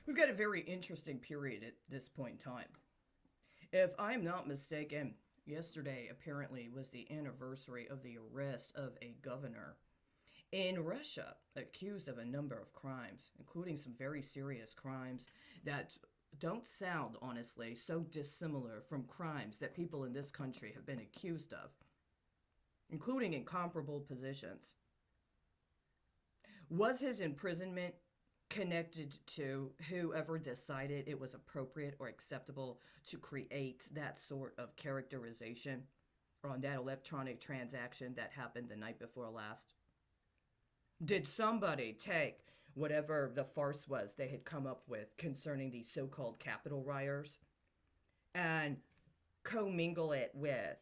We've got a very interesting period at this point in time. If I'm not mistaken, yesterday apparently was the anniversary of the arrest of a governor in Russia accused of a number of crimes, including some very serious crimes that don't sound, honestly, so dissimilar from crimes that people in this country have been accused of, including in comparable positions. Was his imprisonment connected to whoever decided it was appropriate or acceptable to create that sort of characterization on that electronic transaction that happened the night before last? Did somebody take whatever the farce was they had come up with concerning the so called Capitol rioters and commingle it with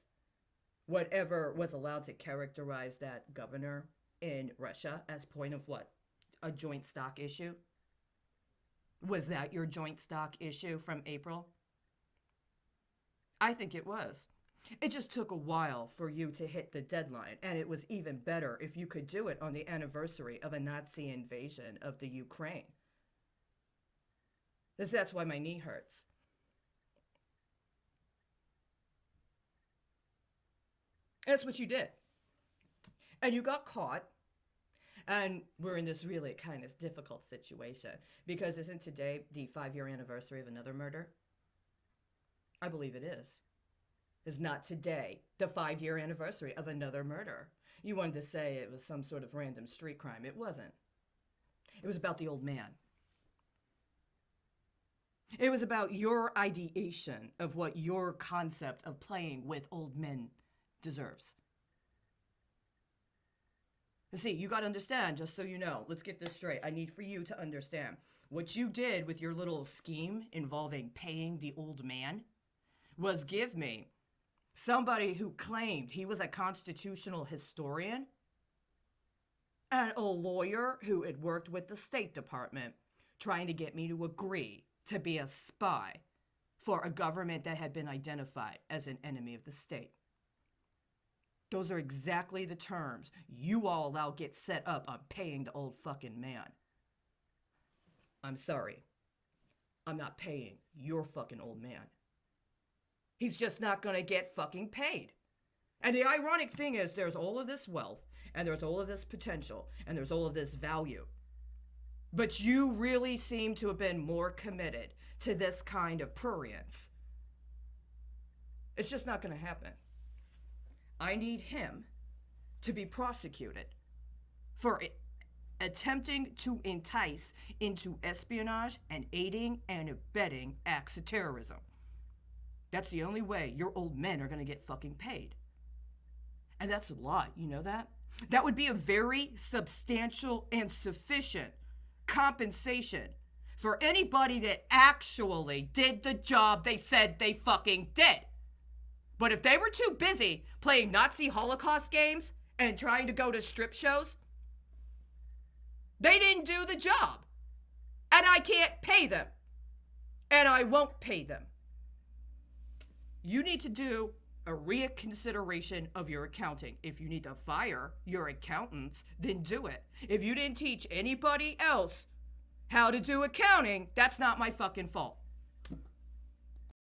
whatever was allowed to characterize that governor in Russia as point of what? A joint stock issue? Was that your joint stock issue from April? I think it was. It just took a while for you to hit the deadline, and it was even better if you could do it on the anniversary of a Nazi invasion of the Ukraine. That's why my knee hurts. That's what you did. And you got caught. And we're in this really kind of difficult situation because isn't today the 5 year anniversary of another murder? I believe it is. Is not today the 5 year anniversary of another murder? You wanted to say it was some sort of random street crime. It wasn't. It was about the old man. It was about your ideation of what your concept of playing with old men deserves. See, you got to understand, just so you know, let's get this straight. I need for you to understand what you did with your little scheme involving paying the old man was give me somebody who claimed he was a constitutional historian and a lawyer who had worked with the State Department trying to get me to agree to be a spy for a government that had been identified as an enemy of the state. Those are exactly the terms you all allow get set up on paying the old fucking man. I'm sorry. I'm not paying your fucking old man. He's just not gonna get fucking paid. And the ironic thing is there's all of this wealth, and there's all of this potential, and there's all of this value. But you really seem to have been more committed to this kind of prurience. It's just not gonna happen. I need him to be prosecuted for attempting to entice into espionage and aiding and abetting acts of terrorism. That's the only way your old men are going to get fucking paid. And that's a lot, you know that? That would be a very substantial and sufficient compensation for anybody that actually did the job they said they fucking did. But if they were too busy playing Nazi Holocaust games and trying to go to strip shows, they didn't do the job. And I can't pay them. And I won't pay them. You need to do a reconsideration of your accounting. If you need to fire your accountants, then do it. If you didn't teach anybody else how to do accounting, that's not my fucking fault.